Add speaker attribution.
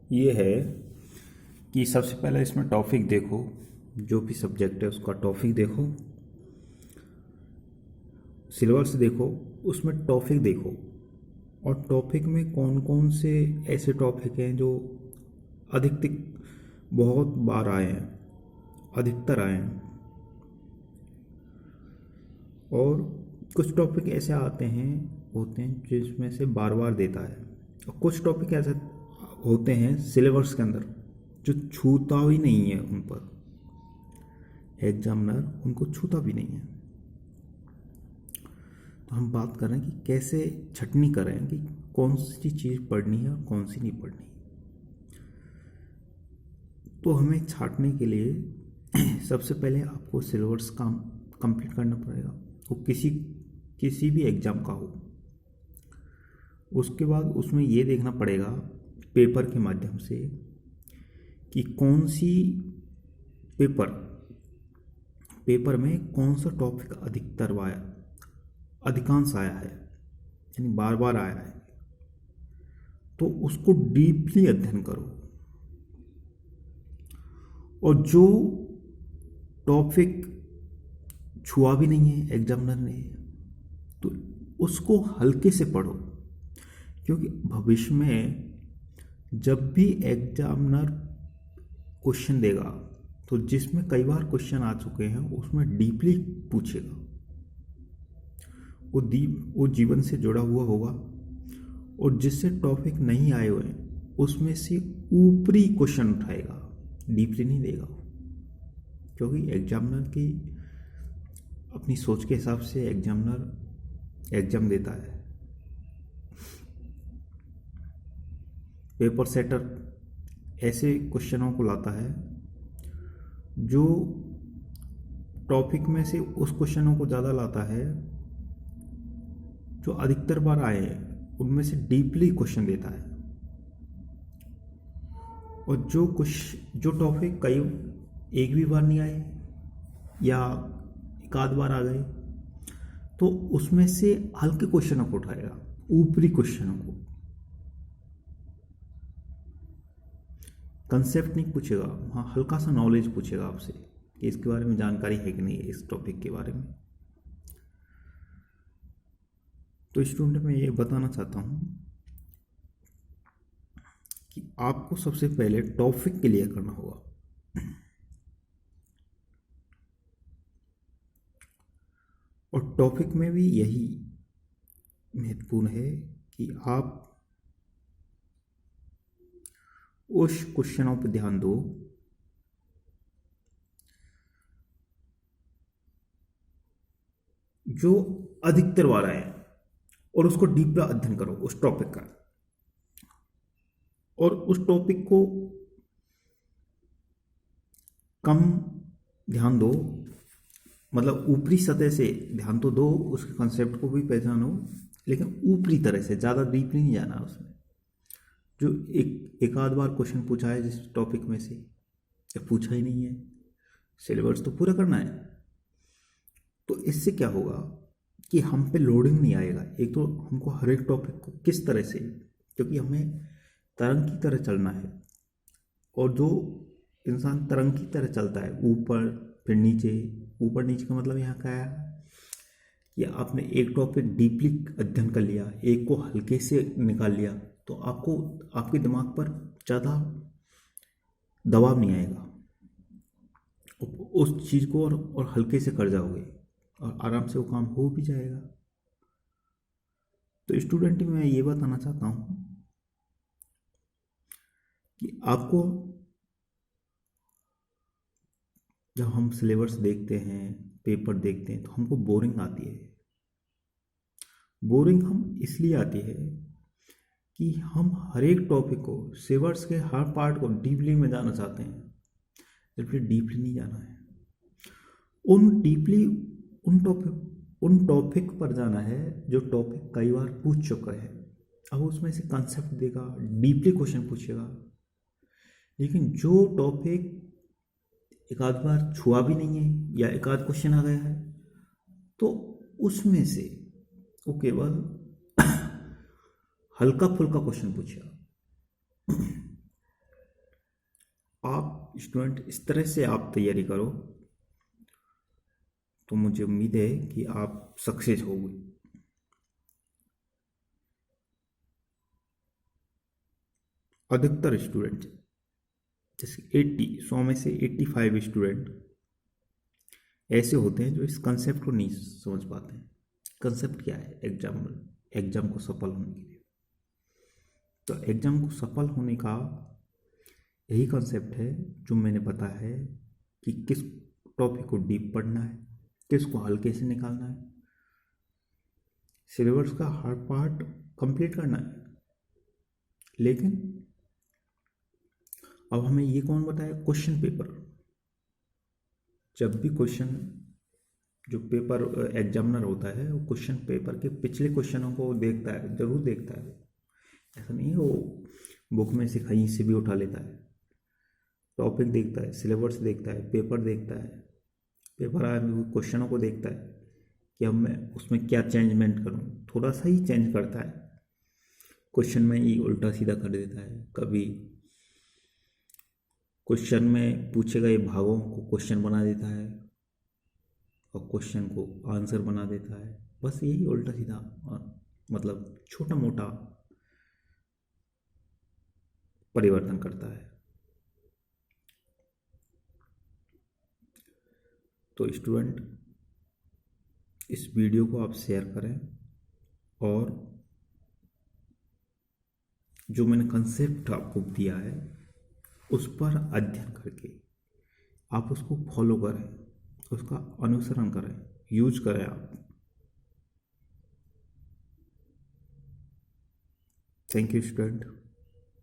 Speaker 1: ये है कि सबसे पहले इसमें टॉपिक देखो, जो भी सब्जेक्ट है उसका टॉपिक देखो, सिलेबस देखो, उसमें टॉपिक देखो और टॉपिक में कौन कौन से ऐसे टॉपिक हैं जो अधिकतर बहुत बार आए हैं, अधिकतर आए हैं। और कुछ टॉपिक ऐसे आते हैं होते हैं जिसमें से बार बार देता है, और कुछ टॉपिक ऐसे होते हैं सिलेबस के अंदर जो छूता ही नहीं है, उन पर एग्जामिनर उनको छूता भी नहीं है। तो हम बात कर रहे हैं कि कैसे छटनी करें कि कौन सी चीज़ पढ़नी है और कौन सी नहीं पढ़नी। तो हमें छांटने के लिए सबसे पहले आपको सिलेबस काम कंप्लीट करना पड़ेगा, वो किसी भी एग्ज़ाम का हो। उसके बाद उसमें ये देखना पड़ेगा पेपर के माध्यम से कि कौन सी पेपर में कौन सा टॉपिक अधिकांश आया है, यानी बार बार आया है। तो उसको डीपली अध्ययन करो, और जो टॉपिक छुआ भी नहीं है एग्जामिनर ने तो उसको हल्के से पढ़ो, क्योंकि भविष्य में जब भी एग्जामिनर क्वेश्चन देगा तो जिसमें कई बार क्वेश्चन आ चुके हैं उसमें डीपली पूछेगा। वो जीवन से जुड़ा हुआ होगा, और जिससे टॉपिक नहीं आए हुए हैं उसमें से ऊपरी क्वेश्चन उठाएगा, डीपली नहीं देगा। क्योंकि एग्जामिनर की अपनी सोच के हिसाब से एग्जामिनर एग्जाम देता है। पेपर सेटर ऐसे क्वेश्चनों को लाता है जो टॉपिक में से उस क्वेश्चनों को ज़्यादा लाता है जो अधिकतर बार आए हैं, उनमें से डीपली क्वेश्चन देता है। और जो टॉपिक कई एक भी बार नहीं आए या एक आध बार आ गए तो उसमें से हल्के क्वेश्चनों को उठाएगा, ऊपरी क्वेश्चनों को। कंसेप्ट नहीं पूछेगा, हाँ हल्का सा नॉलेज पूछेगा आपसे कि इसके बारे में जानकारी है कि नहीं, इस टॉपिक के बारे में। तो स्टूडेंट मैं ये बताना चाहता हूँ कि आपको सबसे पहले टॉपिक क्लियर करना होगा। और टॉपिक में भी यही महत्वपूर्ण है कि आप उस क्वेश्चनों पर ध्यान दो जो अधिकतर बार आए, और उसको डीप अध्ययन करो उस टॉपिक का, और उस टॉपिक को कम ध्यान दो, मतलब ऊपरी सतह से ध्यान तो दो, उसके कंसेप्ट को भी पहचानो, लेकिन ऊपरी तरह से, ज़्यादा डीपली नहीं जाना उसमें। जो एक आध बार क्वेश्चन पूछा है जिस टॉपिक में से, या पूछा ही नहीं है, सिलेबस तो पूरा करना है। तो इससे क्या होगा कि हम पे लोडिंग नहीं आएगा। एक तो हमको हर एक टॉपिक को किस तरह से, क्योंकि हमें तरंग की तरह चलना है, और जो इंसान तरंग की तरह चलता है, ऊपर फिर नीचे, ऊपर नीचे का मतलब यहाँ क्या है कि आपने एक टॉपिक डीपली अध्ययन कर लिया, एक को हल्के से निकाल लिया, तो आपको आपके दिमाग पर ज़्यादा दबाव नहीं आएगा, उस चीज़ को और हल्के से कर जाओगे और आराम से वो काम हो भी जाएगा। तो स्टूडेंट मैं ये बताना चाहता हूँ कि आपको जब हम सिलेबस देखते हैं, पेपर देखते हैं, तो हमको बोरिंग आती है। बोरिंग हम इसलिए आती है कि हम हर एक टॉपिक को, सिलेबस के हर पार्ट को डीपली में जाना चाहते हैं, जबकि डीपली नहीं जाना है। उन टॉपिक पर जाना है जो टॉपिक कई बार पूछ चुका है। अब उसमें से कंसेप्ट देगा, डीपली क्वेश्चन पूछेगा। लेकिन जो टॉपिक एक आध बार छुआ भी नहीं है या एक आध क्वेश्चन आ गया है, तो उसमें से वो केवल हल्का फुल्का क्वेश्चन पूछेगा। आप स्टूडेंट इस तरह से आप तैयारी करो तो मुझे उम्मीद है कि आप सक्सेस होगे। अधिकतर स्टूडेंट जैसे 100 में से 85 स्टूडेंट ऐसे होते हैं जो इस कंसेप्ट को नहीं समझ पाते हैं। कंसेप्ट क्या है? एग्जाम को सफल होने के लिए, तो एग्जाम को सफल होने का यही कंसेप्ट है जो मैंने बताया है कि किस टॉपिक को डीप पढ़ना है, किसको हल्के से निकालना है, सिलेबस का हार्ड पार्ट कंप्लीट करना है। लेकिन अब हमें ये कौन बताया? Question paper. जब भी क्वेश्चन, जो पेपर एग्जामिनर होता है वो क्वेश्चन पेपर के पिछले क्वेश्चनों को देखता है, जरूर देखता है। ऐसा नहीं है वो बुक में से कहीं से भी उठा लेता है। टॉपिक देखता है, सिलेबस देखता है, पेपर देखता है, पेपर आए हुए क्वेश्चनों को देखता है कि अब मैं उसमें क्या चेंजमेंट करूँ। थोड़ा सा ही चेंज करता है, क्वेश्चन में ही उल्टा सीधा कर देता है। कभी क्वेश्चन में पूछे गए भागों को क्वेश्चन बना देता है और क्वेश्चन को आंसर बना देता है। बस यही उल्टा सीधा, मतलब छोटा मोटा परिवर्तन करता है। तो स्टूडेंट, इस वीडियो को आप शेयर करें और जो मैंने कंसेप्ट आपको दिया है उस पर अध्ययन करके आप उसको फॉलो करें, उसका अनुसरण करें, यूज करें आप। Thank you student.